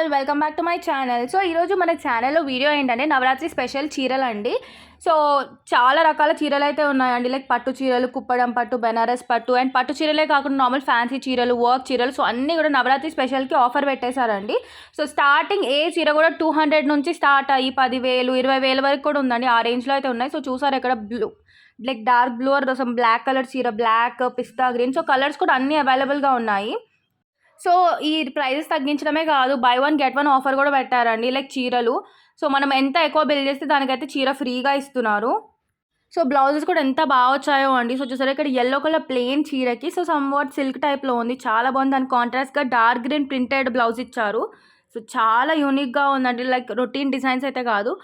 All welcome back to my channel. So ఈరోజు మన ఛానల్లో వీడియో ఏంటంటే నవరాత్రి స్పెషల్ చీరలు అండి. సో చాలా రకాల చీరలు అయితే ఉన్నాయండి. లైక్ పట్టు చీరలు, కుప్పడం పట్టు, బెనారస్ పట్టు అండ్ పట్టు చీరలే కాకుండా నార్మల్ ఫ్యాన్సీ చీరలు, వర్క్ చీరలు. సో అన్నీ కూడా నవరాత్రి స్పెషల్కి ఆఫర్ పెట్టేశారండి. సో స్టార్టింగ్ ఏ చీర కూడా 200 నుంచి స్టార్ట్ అయ్యి 10,000, 20,000 వరకు కూడా ఉందండి. ఆ రేంజ్లో అయితే ఉన్నాయి. సో చూసారు ఇక్కడ blue, like dark blue or some black colour చీర, black, pista green. So colours కూడా అన్నీ అవైలబుల్గా ఉన్నాయి. సో ఈ ప్రైజెస్ తగ్గించడమే కాదు, buy one get one offer కూడా పెట్టారండి. లైక్ చీరలు, సో మనం ఎంత ఎక్కువ బిల్ చేస్తే దానికైతే చీర ఫ్రీగా ఇస్తున్నారు. సో బ్లౌజెస్ కూడా ఎంత బాగా వచ్చాయో అండి. సో చూసారా ఇక్కడ ఎల్లో కలర్ ప్లెయిన్ చీరకి సో సమ్వాట్ సిల్క్ టైప్లో ఉంది, చాలా బాగుంది. దాని కాంట్రాస్ట్గా డార్క్ గ్రీన్ ప్రింటెడ్ బ్లౌజ్ ఇచ్చారు. సో చాలా యూనిక్గా ఉందండి. లైక్ రొటీన్ డిజైన్స్ అయితే కాదు.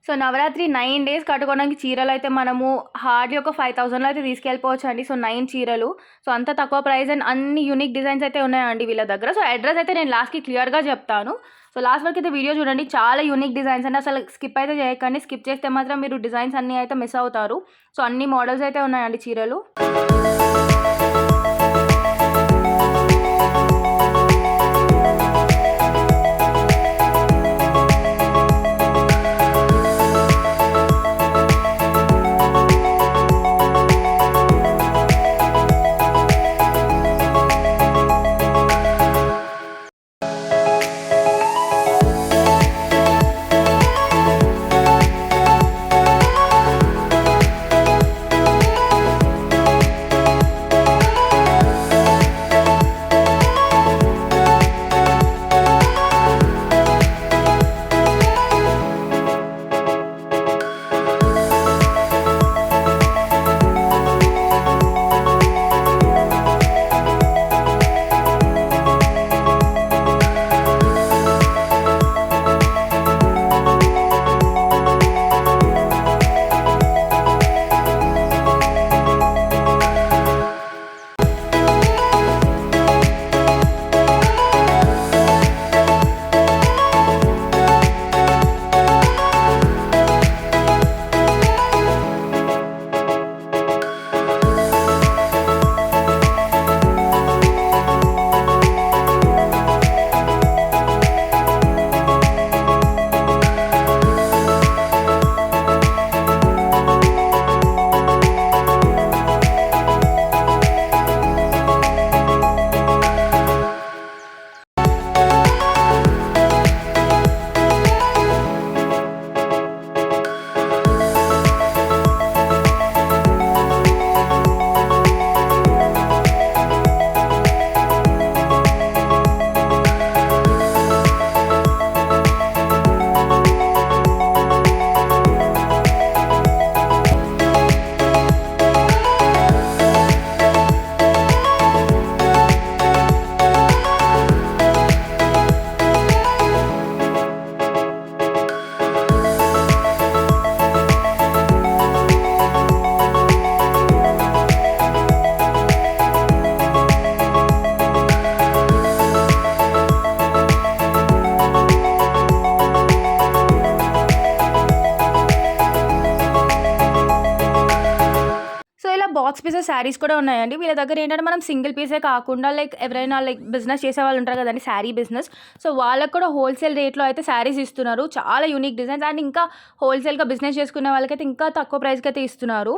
సో నవరాత్రి 9 days కట్టుకోవడానికి చీరలు అయితే మనము హార్డ్లీ ఒక 5,000లో అయితే తీసుకెళ్ళిపోవచ్చు అండి. సో 9 చీరలు, సో అంత తక్కువ ప్రైస్ అండ్ అన్ని యూనిక్ డిజైన్స్ అయితే ఉన్నాయండి వీళ్ళ దగ్గర. సో అడ్రస్ అయితే నేను లాస్ట్కి క్లియర్గా చెప్తాను. సో లాస్ట్ వరకు అయితే వీడియో చూడండి, చాలా యూనిక్ డిజైన్స్ అండి. అసలు స్కిప్ అయితే చేయకండి, స్కిప్ చేస్తే మాత్రం మీరు డిజైన్స్ అన్నీ అయితే మిస్ అవుతారు. సో అన్ని మోడల్స్ అయితే ఉన్నాయండి చీరలు. బాక్స్ పీసెస్ శారీస్ కూడా ఉన్నాయండి వీళ్ళ దగ్గర. ఏంటంటే మనం సింగిల్ పీసే కాకుండా లైక్ ఎవరైనా లైక్ బిజినెస్ చేసే వాళ్ళు ఉంటారు కదండి, శారీ బిజినెస్. సో వాళ్ళకు కూడా హోల్సేల్ రేట్లో అయితే శారీస్ ఇస్తున్నారు. చాలా యూనిక్ డిజైన్స్ అండ్ ఇంకా హోల్సేల్గా బిజినెస్ చేసుకునే వాళ్ళకైతే ఇంకా తక్కువ ప్రైస్కి అయితే ఇస్తున్నారు.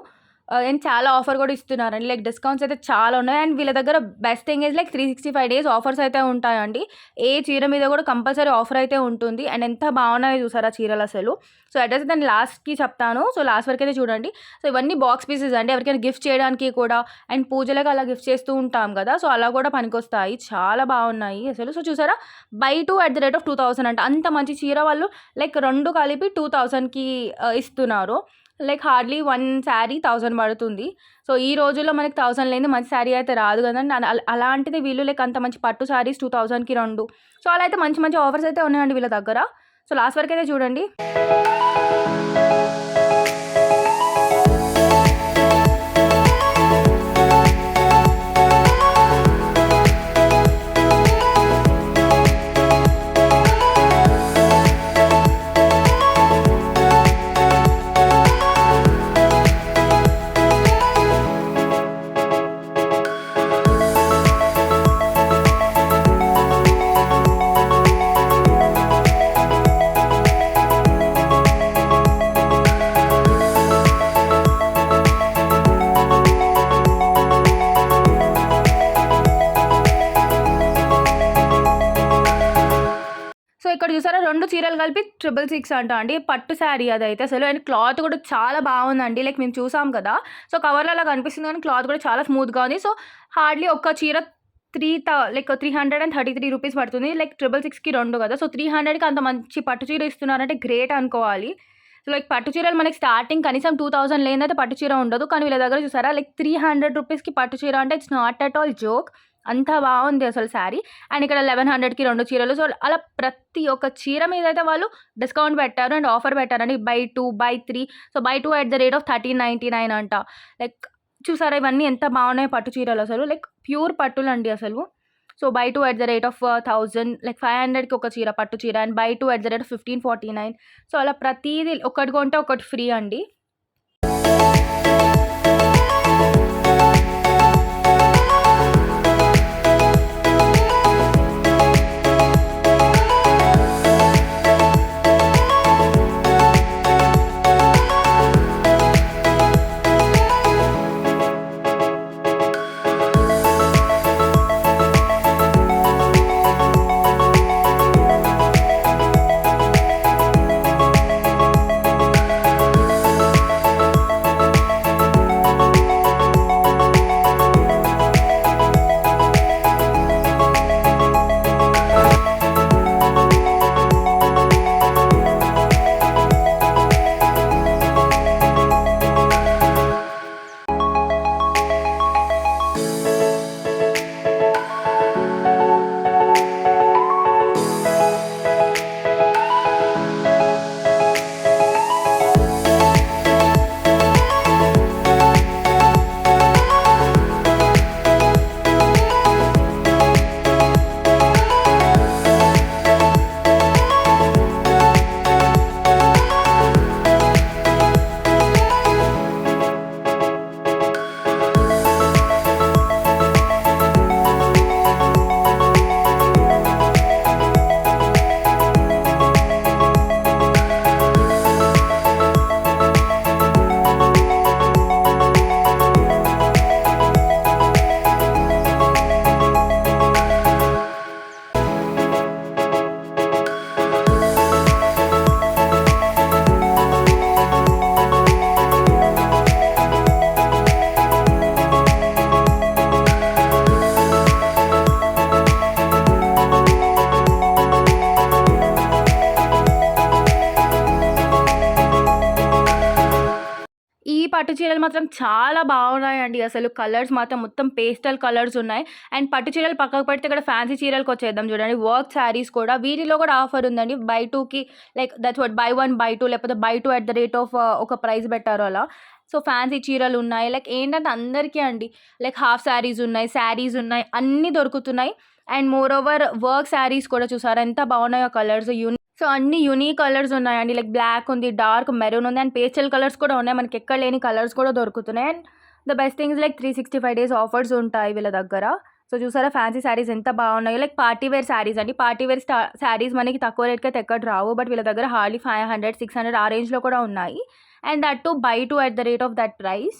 అండ్ చాలా ఆఫర్ కూడా ఇస్తున్నారండి. లైక్ డిస్కౌంట్స్ అయితే చాలా ఉన్నాయి. అండ్ వీళ్ళ దగ్గర best thing is like 365 days offers అయితే ఉంటాయండి. ఏ చీర మీద కూడా కంపల్సరీ ఆఫర్ అయితే ఉంటుంది. అండ్ ఎంత బాగున్నాయో చూసారా చీరలు అసలు. సో అడ్రస్ అయితే నేను లాస్ట్కి చెప్తాను. సో లాస్ట్ వరకు అయితే చూడండి. సో ఇవన్నీ బాక్స్ పీసెస్ అండి, ఎవరికైనా గిఫ్ట్ చేయడానికి కూడా అండ్ పూజలకు అలా గిఫ్ట్ చేస్తూ ఉంటాం కదా, సో అలా కూడా పనికొస్తాయి. చాలా బాగున్నాయి అసలు. సో చూసారా, by 2 at the rate of 2,000 అంట. అంత మంచి చీర వాళ్ళు లైక్ 2 కలిపి 2,000కి ఇస్తున్నారు. లైక్ హార్డ్లీ 1 శారీ 1,000 పడుతుంది. సో ఈ రోజుల్లో మనకి 1,000 లేని మంచి శారీ అయితే రాదు కదండి. అలాంటిది వీళ్ళు లైక్ అంత మంచి పట్టు శారీస్ 2,000కి 2. సో అలా అయితే మంచి మంచి ఆఫర్స్ అయితే ఉన్నాయండి వీళ్ళ దగ్గర. సో లాస్ట్ వరకు అయితే చూడండి. ఇక్కడ చూసారా 2 చీరలు కలిపి 666 అంట అండి. పట్టు శారీ అదైతే అసలు. అండ్ క్లాత్ కూడా చాలా బాగుందండి. లైక్ మేము చూసాం కదా, సో కవర్లో అలా కనిపిస్తుంది కానీ క్లాత్ కూడా చాలా స్మూత్గా ఉంది. సో హార్డ్లీ ఒక్క చీర 333 రూపీస్ పడుతుంది. లైక్ 666కి 2 కదా, సో 300కి అంత మంచి పట్టు చీర ఇస్తున్నారంటే గ్రేట్ అనుకోవాలి. సో లైక్ పట్టు చీరలు మనకి స్టార్టింగ్ కనీసం 2000 లేదైతే పట్టు చీర ఉండదు. కానీ వీళ్ళ దగ్గర చూసారా లైక్ 300 రూపీస్కి పట్టు చీర అంటే it's not at all joke. అంత బాగుంది అసలు శారీ. అండ్ ఇక్కడ 1100కి 2 చీరలు. సో అలా ప్రతి ఒక్క చీర మీద అయితే వాళ్ళు డిస్కౌంట్ పెట్టారు అండ్ ఆఫర్ పెట్టారండి. By 2 by 3. So buy 2 at the rate of 1399 అంట. లైక్ చూసారా ఇవన్నీ ఎంత బాగున్నాయి పట్టు చీరలు అసలు. లైక్ ప్యూర్ పట్టులు అండి అసలు. So buy 2 at the rate of 1000, like 500కి ఒక చీర పట్టు చీర. And buy 2 at the rate of 1549. So అలా ప్రతిదీ ఒకటి కొంటే ఒకటి ఫ్రీ అండి. పట్టు చీరలు మాత్రం చాలా బాగున్నాయండి అసలు. కలర్స్ మాత్రం మొత్తం పేస్టల్ కలర్స్ ఉన్నాయి. అండ్ పట్టు చీరలు పక్కకు పెడితే ఇక్కడ ఫ్యాన్సీ చీరలకు వచ్చేద్దాం చూడండి. వర్క్ శారీస్ కూడా వీటిలో కూడా ఆఫర్ ఉందండి. బై 2కి like that's what by 1 by 2 లేకపోతే by 2 at the rate of ఒక ప్రైస్ పెట్టారు అలా. సో ఫ్యాన్సీ చీరలు ఉన్నాయి. లైక్ ఏంటంటే అందరికీ అండి లైక్ హాఫ్ శారీస్ ఉన్నాయి, అన్నీ దొరుకుతున్నాయి. And more over work saris కూడా చూసారా ఎంత బాగున్నాయో కలర్స్. సో అన్ని యూనిక్ కలర్స్ ఉన్నాయండి. లైక్ బ్లాక్ ఉంది, డార్క్ మెరూన్ ఉంది, అండ్ పేస్టల్ కలర్స్ కూడా ఉన్నాయి. మనకి ఎక్కడ లేని కలర్స్ కూడా దొరుకుతున్నాయి. And the best things like 365 days offers ఉంటాయి వీళ్ళ దగ్గర. సో చూసారా ఫ్యాన్సీ శారీస్ ఎంత బాగున్నాయో. లైక్ పార్టీ వేర్ శారీస్ అండి. పార్టీ వేర్ శారీస్ మనకి తక్కువ రేట్కి అయితే ఎక్కడ రావు. బట్ వీళ్ళ దగ్గర హార్డ్లీ 500, 600 ఆ రేంజ్లో కూడా ఉన్నాయి. And that to buy 2 at the rate of that price.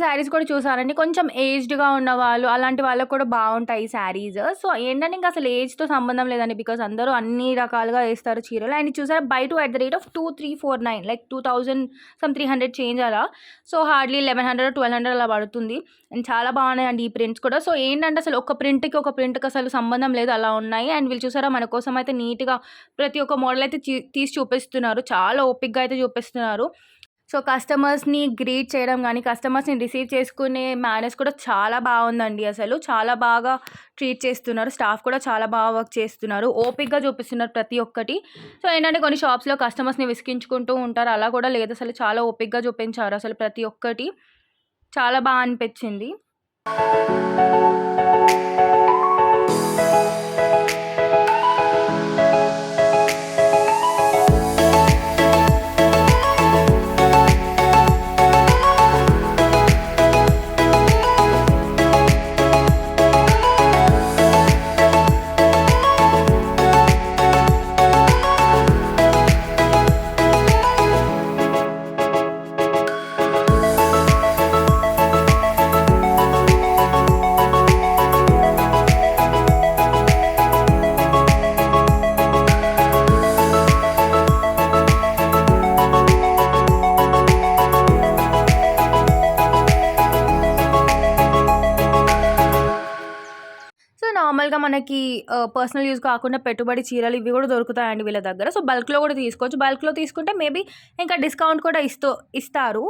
Saris కూడా చూసారండి. కొంచెం ఏజ్డ్‌గా ఉన్నవాళ్ళు, అలాంటి వాళ్ళకి కూడా బావుంటాయి ఈ శారీస్. సో, ఏంటంటే ఇంక అసలు ఏజ్‌తో సంబంధం లేదండి. బికాజ్ అందరూ అన్ని రకాలుగా ఏస్తారు చీరలు. అండ్ ఇది చూసారా by 2 at the rate of 2,349 like 2000 300 change అలా. సో, హార్డ్‌లీ 1100, 1200 అలా పడుతుంది. అండ్ చాలా బాగున్నాయండి ఈ ప్రింట్స్ కూడా. సో, ఏంటంటే అసలు ఒక ప్రింట్‌కి, ఒక ప్రింట్‌కి అసలు సంబంధం లేదు అలా ఉన్నాయి. అండ్ వీళ్ళు చూసారా మన కోసం అయితే నీట్‌గా ప్రతి ఒక్క మోడల్ అయితే తీసి చూపిస్తున్నారు. చాలా ఓపికగా అయితే చూపిస్తున్నారు. సో, కస్టమర్స్‌ని గ్రీట్ చేయడం గానీ, కస్టమర్స్‌ని రిసీవ్ చేసుకునే మేనర్స్ కూడా చాలా బావుందండి అసలు. చాలా బాగా ట్రీట్ చేస్తున్నారు. స్టాఫ్ కూడా చాలా బాగా వర్క్ చేస్తున్నారు. ఓపికగా చూపిస్తున్నారు ప్రతి ఒక్కటి. సో, ఏంటంటే కొన్ని షాప్స్‌లో కస్టమర్స్‌ని విసిగించుకుంటూ ఉంటారు. అలా కూడా లేదు అసలు చాలా ఓపికగా చూపించారు అసలు ప్రతి ఒక్కటి. చాలా బా అనిపిచ్చింది. సో, నార్మల్‌గా మనకి పర్సనల్ యూజ్ కాకుండా పెట్టుబడి చీరలు ఇవి కూడా దొరుకుతాయండి వీళ్ళ దగ్గర. సో, బల్క్‌లో కూడా తీసుకోవచ్చు. బల్క్‌లో తీసుకుంటే మేబీ ఇంకా డిస్కౌంట్ కూడా ఇస్తారు.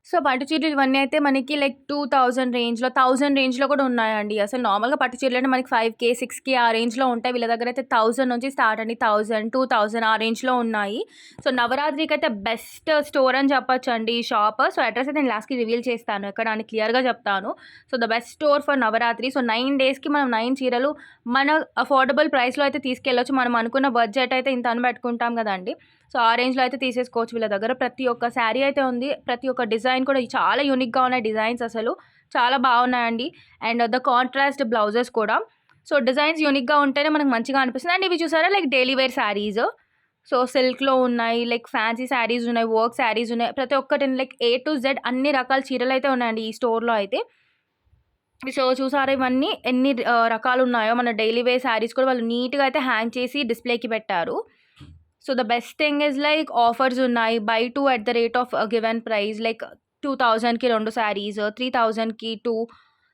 సో, పట్టు చీరలు ఇవన్నీ అయితే మనకి లైక్ 2000 రేంజ్‌లో, 1000 రేంజ్‌లో కూడా ఉన్నాయండి. అసలు నార్మల్‌గా పట్టు చీరలంటే మనకి 5,000, 6,000 ఆ రేంజ్‌లో ఉంటాయి. వీళ్ళ దగ్గర అయితే 1000 నుంచి స్టార్ట్ అండి. 1000, 2000 ఆ రేంజ్‌లో ఉన్నాయి. సో, నవరాత్రికైతే బెస్ట్ స్టోర్ అని చెప్పొచ్చండి ఈ షాప్. సో, అడ్రెస్ అయితే నేను లాస్ట్‌కి రివీల్ చేస్తాను ఎక్కడ అని క్లియర్‌గా చెప్తాను. So, the best store for Navratri. So, 9 డేస్‌కి మనం 9 చీరలు మన అఫోర్డబుల్ ప్రైస్‌లో అయితే తీసుకెళ్ళొచ్చు. మనం అనుకున్న బడ్జెట్ అయితే ఇంత అని పెట్టుకుంటాం కదండీ! సో, ఆ రేంజ్‌లో అయితే తీసేసుకోవచ్చు వీళ్ళ దగ్గర. ప్రతి ఒక్క శారీ అయితే ఉంది. ప్రతి ఒక్క డిజైన్ కూడా చాలా యూనిక్‌గా ఉన్నాయి డిజైన్స్ అసలు. చాలా బాగున్నాయండి. అండ్ ద కాంట్రాస్ట్ బ్లౌజెస్ కూడా. సో, డిజైన్స్ యూనిక్‌గా ఉంటేనే మనకు మంచిగా అనిపిస్తుంది. అండ్ ఇవి చూసారా like daily wear sarees. So, సిల్క్‌లో ఉన్నాయి, లైక్ ఫ్యాన్సీ శారీస్ ఉన్నాయి, వర్క్ శారీస్ ఉన్నాయి. ప్రతి ఒక్కటి లైక్ ఏ టు జెడ్ అన్ని రకాల చీరలైతే ఉన్నాయండి ఈ స్టోర్‌లో అయితే. సో, చూసారా ఇవన్నీ ఎన్ని రకాలున్నాయో. మన డైలీ వేర్ శారీస్ కూడా వాళ్ళు నీట్‌గా అయితే హ్యాంగ్ చేసి డిస్‌ప్లేకి పెట్టారు. So, the best thing is like offers ఉన్నాయి. Buy 2 at the rate of given price like 2000కి 2 శారీస్, 3000కి 2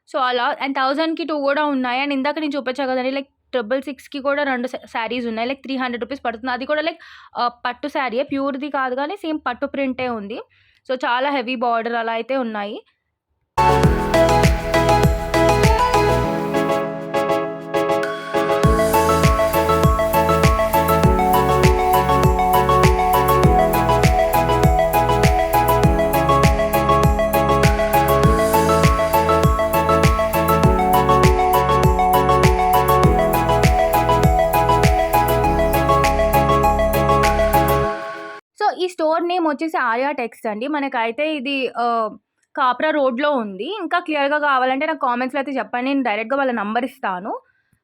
సో, అలా అండ్ 1000కి 2 కూడా ఉన్నాయి. అండ్ ఇందాక నేను చూపించా కదండీ లైక్ 666కి కూడా 2 శారీస్ ఉన్నాయి. లైక్ 300 రూపీస్ పడుతుంది. అది కూడా లైక్ పట్టు శారీయే ప్యూర్‌ది కాదు గానీ సేమ్ పట్టు ప్రింటే ఉంది. సో, చాలా హెవీ బార్డర్ అలా అయితే ఉన్నాయి. సో, ఈ స్టోర్ నేమ్ వచ్చేసి ఆర్యా టెక్స్ అండి. మనకైతే ఇది కాప్రా రోడ్‌లో ఉంది. ఇంకా క్లియర్‌గా కావాలంటే నాకు కామెంట్స్‌లో అయితే చెప్పండి. నేను డైరెక్ట్‌గా వాళ్ళ నంబర్ ఇస్తాను.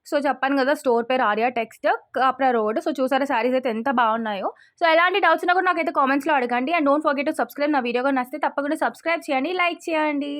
సో, చెప్పాను కదా స్టోర్ పేరు Arya text Kapra road. So, చూసారా శారీస్ అయితే ఎంత బాగున్నాయో. సో, ఎలాంటి డౌట్స్ ఉన్నా కూడా నాకైతే కామెంట్స్‌లో అడగండి. And don't forget to subscribe. నా వీడియో గాని నచ్చితే తప్పకుండా సబ్స్క్రైబ్ చేయండి, లైక్ చేయండి.